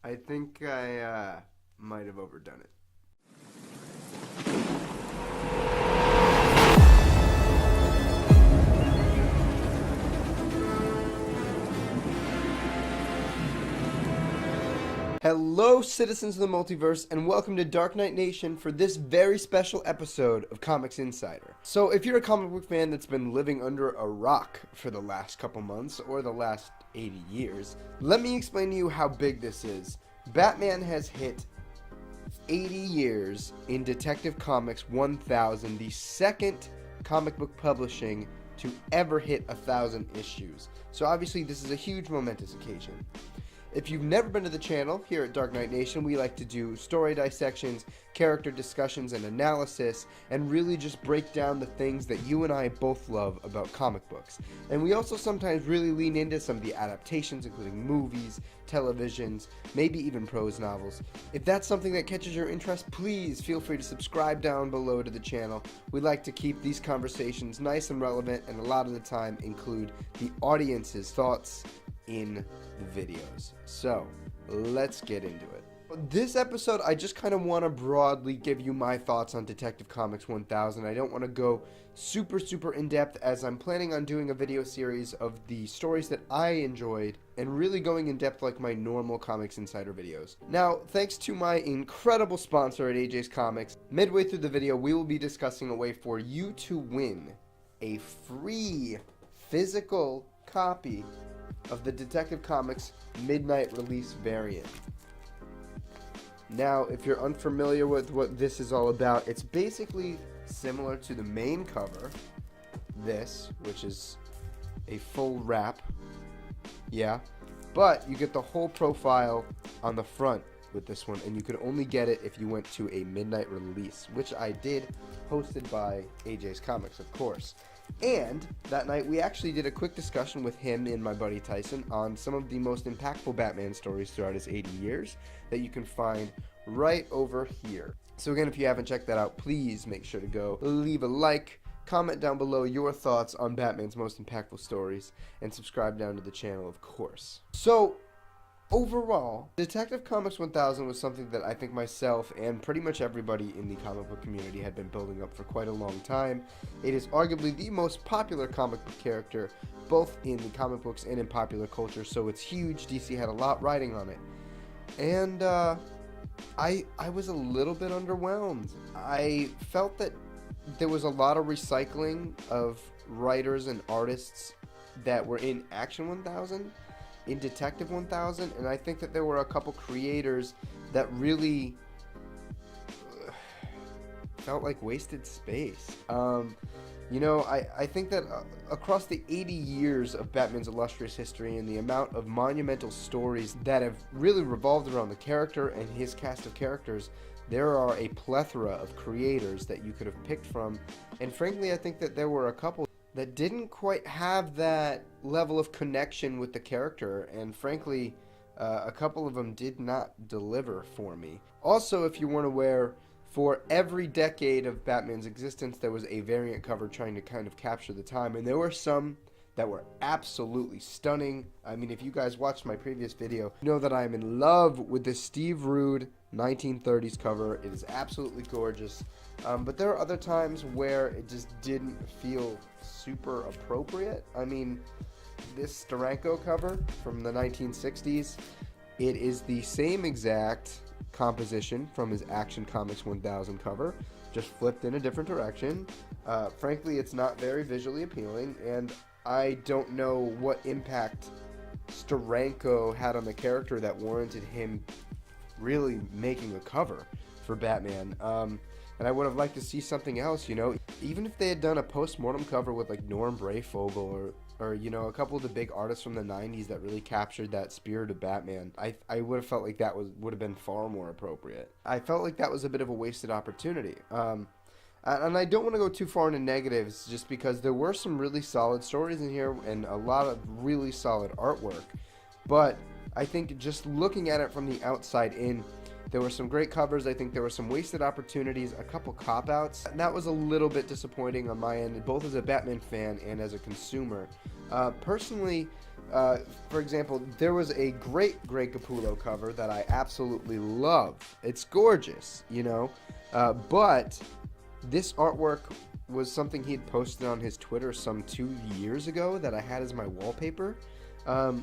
I think I might have overdone it. Hello, citizens of the multiverse, and welcome to Dark Knight Nation for this very special episode of Comics Insider. So, if you're a comic book fan that's been living under a rock for the last couple months, or the last 80 years, let me explain to you how big this is. Batman has hit 80 years in Detective Comics 1000, the second comic book publishing to ever hit 1,000 issues. So obviously this is a huge momentous occasion. If you've never been to the channel, here at Dark Knight Nation, we like to do story dissections, character discussions, and analysis, and really just break down the things that you and I both love about comic books. And we also sometimes really lean into some of the adaptations, including movies, televisions, maybe even prose novels. If that's something that catches your interest, please feel free to subscribe down below to the channel. We like to keep these conversations nice and relevant, and a lot of the time include the audience's thoughts in the videos. So let's get into it. This episode, I just kind of want to broadly give you my thoughts on Detective Comics 1000. I don't want to go super in depth, as I'm planning on doing a video series of the stories that I enjoyed and really going in depth like my normal Comics Insider videos. Now, thanks to my incredible sponsor at AJ's Comics, midway through the video we will be discussing a way for you to win a free physical copy of the Detective Comics Midnight Release variant. Now, if you're unfamiliar with what this is all about, it's basically similar to the main cover, this, which is a full wrap, yeah, but you get the whole profile on the front with this one, and you could only get it if you went to a midnight release, which I did, hosted by AJ's Comics, of course. And that night we actually did a quick discussion with him and my buddy Tyson on some of the most impactful Batman stories throughout his 80 years that you can find right over here. So again, if you haven't checked that out, please make sure to go leave a like, comment down below your thoughts on Batman's most impactful stories, and subscribe down to the channel, of course. So overall, Detective Comics 1000 was something that I think myself and pretty much everybody in the comic book community had been building up for quite a long time. It is arguably the most popular comic book character, both in the comic books and in popular culture, so it's huge. DC had a lot riding on it. And I was a little bit underwhelmed. I felt that there was a lot of recycling of writers and artists that were in Action 1000, in Detective 1000, and I think that there were a couple creators that really felt like wasted space. I think that across the 80 years of Batman's illustrious history and the amount of monumental stories that have really revolved around the character and his cast of characters, there are a plethora of creators that you could have picked from, and frankly I think that there were a couple that didn't quite have that level of connection with the character, and frankly a couple of them did not deliver for me. Also, if you weren't aware, for every decade of Batman's existence there was a variant cover trying to kind of capture the time, and there were some that were absolutely stunning. I mean, if you guys watched my previous video, you know that I'm in love with the Steve Rude 1930s cover. It is absolutely gorgeous. But there are other times where it just didn't feel super appropriate. I mean, this Steranko cover from the 1960s, it is the same exact composition from his Action Comics 1000 cover, just flipped in a different direction. Frankly, it's not very visually appealing, and I don't know what impact Steranko had on the character that warranted him really making a cover for Batman. And I would have liked to see something else, you know, even if they had done a post-mortem cover with like Norm Brayfogle or you know, a couple of the big artists from the 90s that really captured that spirit of Batman, I would have felt like that would have been far more appropriate. I felt like that was a bit of a wasted opportunity. And I don't want to go too far into negatives, just because there were some really solid stories in here and a lot of really solid artwork. But I think just looking at it from the outside in, there were some great covers. I think there were some wasted opportunities, a couple cop-outs. And that was a little bit disappointing on my end, both as a Batman fan and as a consumer. Personally, For example, there was a great Greg Capullo cover that I absolutely love. It's gorgeous, you know, but this artwork was something he had posted on his Twitter some 2 years ago that I had as my wallpaper.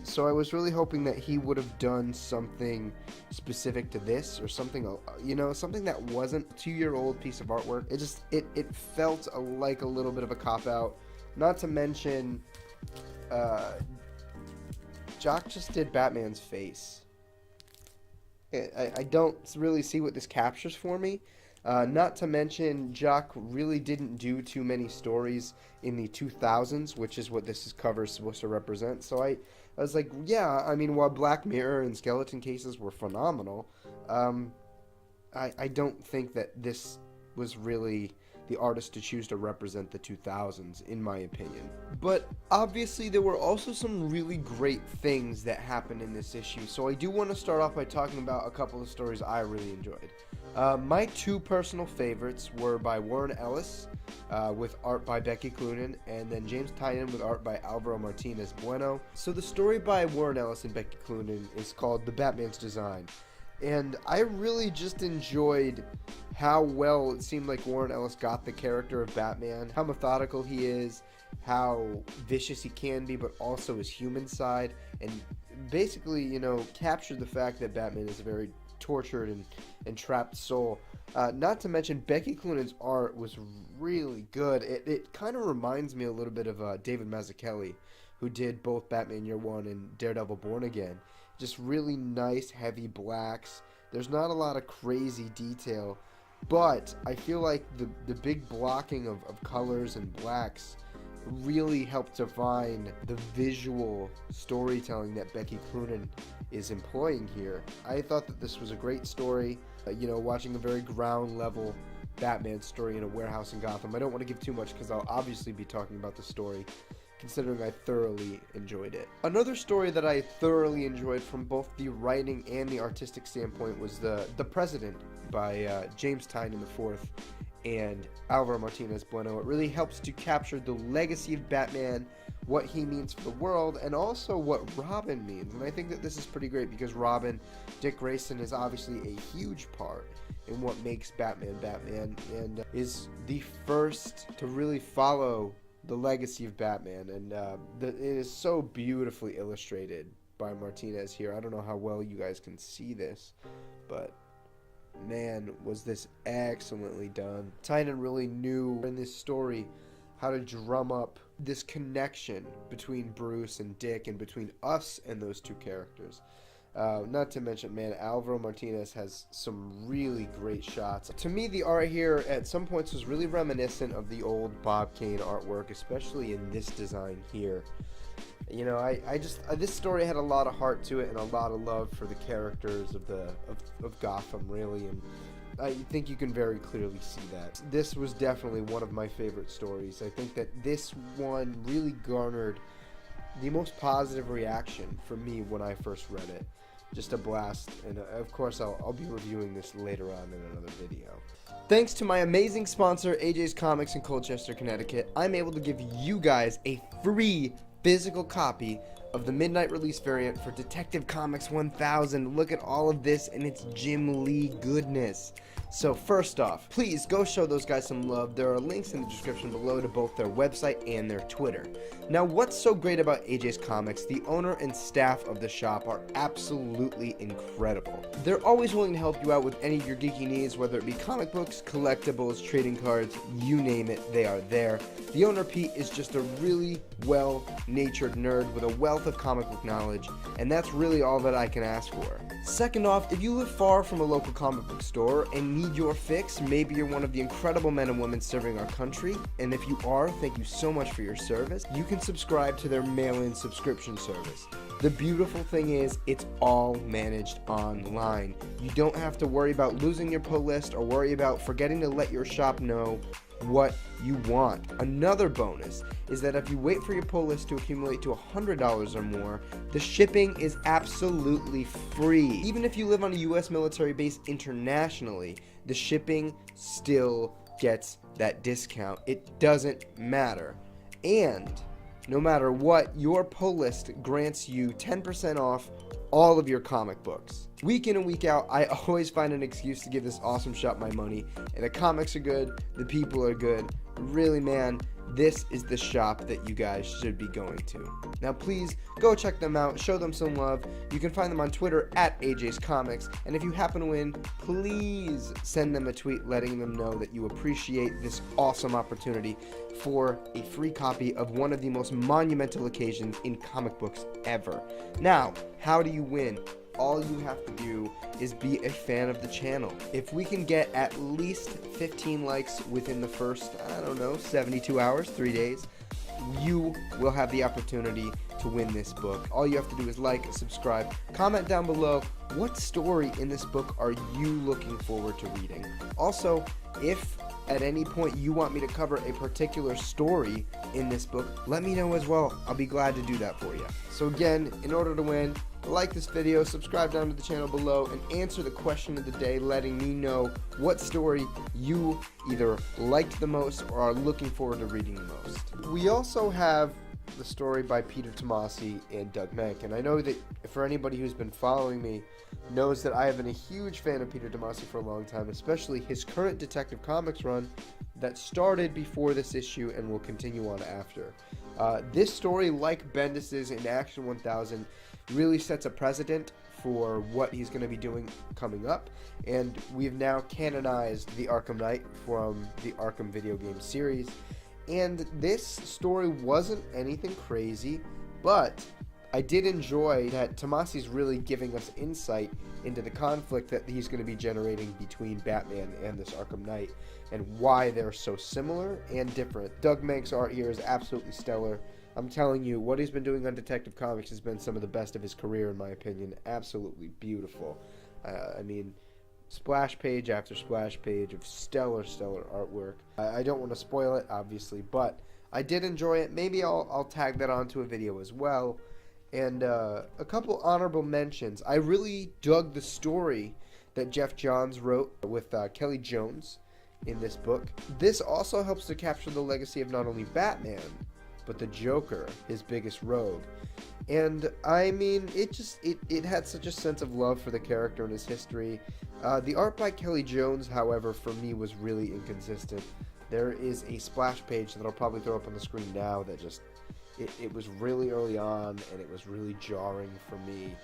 So I was really hoping that he would have done something specific to this, or something, you know, something that wasn't a 2-year-old piece of artwork. It felt like a little bit of a cop-out. Not to mention, Jock just did Batman's face. I don't really see what this captures for me. Not to mention, Jock really didn't do too many stories in the 2000s, which is what this cover is supposed to represent. So I was like, yeah, I mean, while Black Mirror and Skeleton Cases were phenomenal, I don't think that this was really the artist to choose to represent the 2000s, in my opinion. But obviously there were also some really great things that happened in this issue, so I do want to start off by talking about a couple of stories I really enjoyed. My two personal favorites were by Warren Ellis, with art by Becky Cloonan, and then James Tynion with art by Alvaro Martinez Bueno. So the story by Warren Ellis and Becky Cloonan is called The Batman's Design. And I really just enjoyed how well it seemed like Warren Ellis got the character of Batman, how methodical he is, how vicious he can be, but also his human side, and basically, you know, captured the fact that Batman is a very tortured and trapped soul. Not to mention, Becky Cloonan's art was really good. It kind of reminds me a little bit of David Mazzucchelli, who did both Batman Year One and Daredevil Born Again. Just really nice, heavy blacks. There's not a lot of crazy detail, but I feel like the big blocking of colors and blacks really helped define the visual storytelling that Becky Cloonan is employing here. I thought that this was a great story, you know, watching a very ground level Batman story in a warehouse in Gotham. I don't want to give too much because I'll obviously be talking about the story, considering I thoroughly enjoyed it. Another story that I thoroughly enjoyed from both the writing and the artistic standpoint was The President by James Tynion IV and Alvaro Martinez Bueno. It really helps to capture the legacy of Batman, what he means for the world, and also what Robin means. And I think that this is pretty great because Robin, Dick Grayson, is obviously a huge part in what makes Batman Batman, and is the first to really follow the legacy of Batman, and it is so beautifully illustrated by Martinez here. I don't know how well you guys can see this, but man, was this excellently done. Tynion really knew in this story how to drum up this connection between Bruce and Dick, and between us and those two characters. Not to mention, man, Alvaro Martinez has some really great shots. To me, the art here at some points was really reminiscent of the old Bob Kane artwork, especially in this design here. You know, I just this story had a lot of heart to it and a lot of love for the characters of Gotham, really, and I think you can very clearly see that. This was definitely one of my favorite stories. I think that this one really garnered the most positive reaction for me when I first read it. Just a blast, and of course I'll be reviewing this later on in another video. Thanks to my amazing sponsor, AJ's Comics in Colchester, Connecticut, I'm able to give you guys a free physical copy of the midnight release variant for Detective Comics 1000. Look at all of this and it's Jim Lee goodness. So first off, please go show those guys some love. There are links in the description below to both their website and their Twitter. Now, what's so great about AJ's Comics? The owner and staff of the shop are absolutely incredible. They're always willing to help you out with any of your geeky needs, whether it be comic books, collectibles, trading cards, you name it, they are there. The owner, Pete, is just a really well-natured nerd with a wealth of comic book knowledge, and that's really all that I can ask for. Second off, if you live far from a local comic book store and need your fix, maybe you're one of the incredible men and women serving our country, and if you are, thank you so much for your service. You can subscribe to their mail-in subscription service. The beautiful thing is, it's all managed online. You don't have to worry about losing your pull list or worry about forgetting to let your shop know what you want. Another bonus is that if you wait for your pull list to accumulate to $100 or more, the shipping is absolutely free. Even if you live on a US military base internationally, the shipping still gets that discount. It doesn't matter. And no matter what, your pull list grants you 10% off all of your comic books. Week in and week out, I always find an excuse to give this awesome shop my money. And the comics are good, the people are good. Really, man, this is the shop that you guys should be going to. Now, please go check them out, show them some love. You can find them on Twitter at AJ's Comics. And if you happen to win, please send them a tweet letting them know that you appreciate this awesome opportunity for a free copy of one of the most monumental occasions in comic books ever. Now, how do you win? All you have to do is be a fan of the channel. If we can get at least 15 likes within the first, 72 hours, 3 days, you will have the opportunity to win this book. All you have to do is like, subscribe, comment down below what story in this book are you looking forward to reading. Also, if at any point you want me to cover a particular story in this book, let me know as well. I'll be glad to do that for you. So again, in order to win, like this video, subscribe down to the channel below, and answer the question of the day, letting me know what story you either liked the most or are looking forward to reading the most. We also have the story by Peter Tomasi and Doug Mahnke, and I know that for anybody who's been following me knows that I have been a huge fan of Peter Tomasi for a long time, especially his current Detective Comics run that started before this issue and will continue on after. This story, like Bendis's in Action 1000, really sets a precedent for what he's going to be doing coming up, and we've now canonized the Arkham Knight from the Arkham video game series. And this story wasn't anything crazy, but I did enjoy that Tomasi's really giving us insight into the conflict that he's going to be generating between Batman and this Arkham Knight, and why they're so similar and different. Doug Mahnke's art here is absolutely stellar. I'm telling you, what he's been doing on Detective Comics has been some of the best of his career, in my opinion. Absolutely beautiful. I mean, splash page after splash page of stellar artwork. I don't want to spoil it, obviously, but I did enjoy it. Maybe I'll tag that onto a video as well. And a couple honorable mentions. I really dug the story that Jeff Johns wrote with Kelly Jones in this book. This also helps to capture the legacy of not only Batman, but the Joker, his biggest rogue. And I mean, it had such a sense of love for the character and his history. The art by Kelly Jones, however, for me was really inconsistent. There is a splash page that I'll probably throw up on the screen now that just, it was really early on, and it was really jarring for me,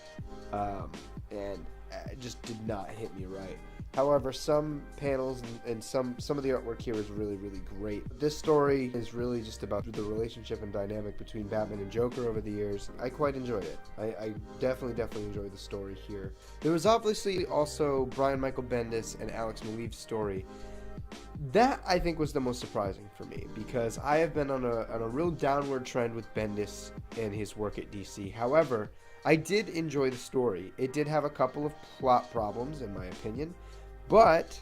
and it just did not hit me right. However, some panels and some of the artwork here is really great. This story is really just about the relationship and dynamic between Batman and Joker over the years. I quite enjoyed it. I definitely enjoyed the story here. There was obviously also Brian Michael Bendis and Alex Maleev's story. That, I think, was the most surprising for me, because I have been on a real downward trend with Bendis and his work at DC. However, I did enjoy the story. It did have a couple of plot problems, in my opinion, but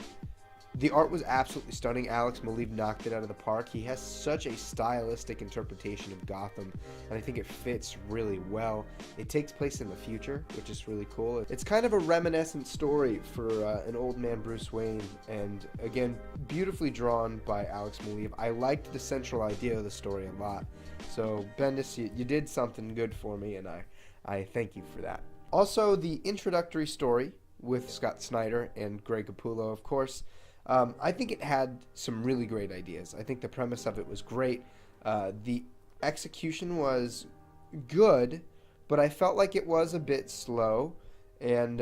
the art was absolutely stunning. Alex Maleev knocked it out of the park. He has such a stylistic interpretation of Gotham, and I think it fits really well. It takes place in the future, which is really cool. It's kind of a reminiscent story for an old man Bruce Wayne, and again, beautifully drawn by Alex Maleev. I liked the central idea of the story a lot. So Bendis, you did something good for me, and I thank you for that. Also, the introductory story with Scott Snyder and Greg Capullo, of course. I think it had some really great ideas. I think the premise of it was great. The execution was good, but I felt like it was a bit slow. And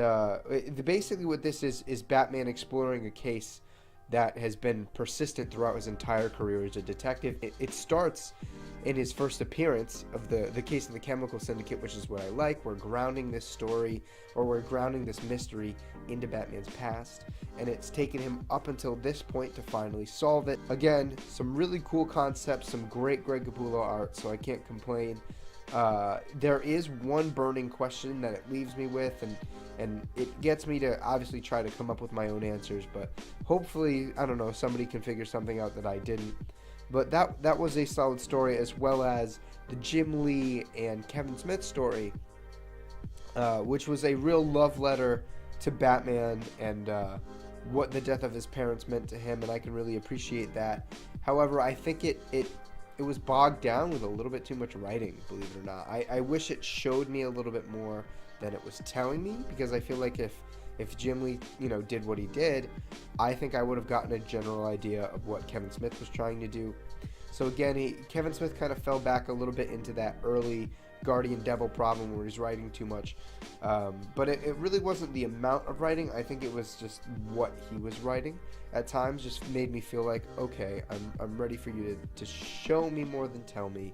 basically what this is Batman exploring a case that has been persistent throughout his entire career as a detective. It starts in his first appearance of the case of the Chemical Syndicate, which is what I like. We're grounding this story, or we're grounding this mystery into Batman's past, and it's taken him up until this point to finally solve it. Again, some really cool concepts, some great Greg Capullo art, so I can't complain. There is one burning question that it leaves me with, and it gets me to obviously try to come up with my own answers, but hopefully, I don't know, somebody can figure something out that I didn't. But that was a solid story, as well as the Jim Lee and Kevin Smith story, which was a real love letter to Batman and what the death of his parents meant to him, and I can really appreciate that. However, I think it it was bogged down with a little bit too much writing, believe it or not. I wish it showed me a little bit more than it was telling me, because I feel like if Jim Lee, did what he did, I think I would have gotten a general idea of what Kevin Smith was trying to do. So again, Kevin Smith kind of fell back a little bit into that early Guardian Devil problem where he's writing too much. But it really wasn't the amount of writing. I think it was just what he was writing at times just made me feel like, okay, I'm ready for you to show me more than tell me.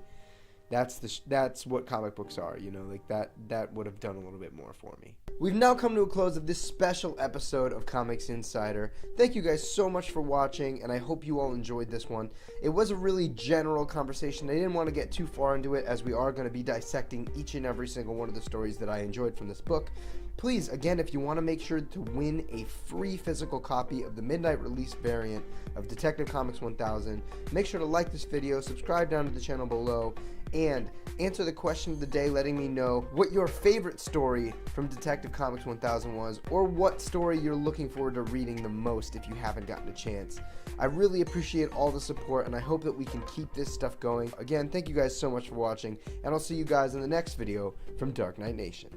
That's what comic books are, like that would have done a little bit more for me. We've now come to a close of this special episode of Comics Insider. Thank you guys so much for watching, and I hope you all enjoyed this one. It was a really general conversation. I didn't want to get too far into it, as we are going to be dissecting each and every single one of the stories that I enjoyed from this book. Please, again, if you want to make sure to win a free physical copy of the midnight release variant of Detective Comics 1000, make sure to like this video, subscribe down to the channel below, and answer the question of the day, letting me know what your favorite story from Detective Comics 1000 was, or what story you're looking forward to reading the most if you haven't gotten a chance. I really appreciate all the support, and I hope that we can keep this stuff going. Again, thank you guys so much for watching, and I'll see you guys in the next video from Dark Knight Nation.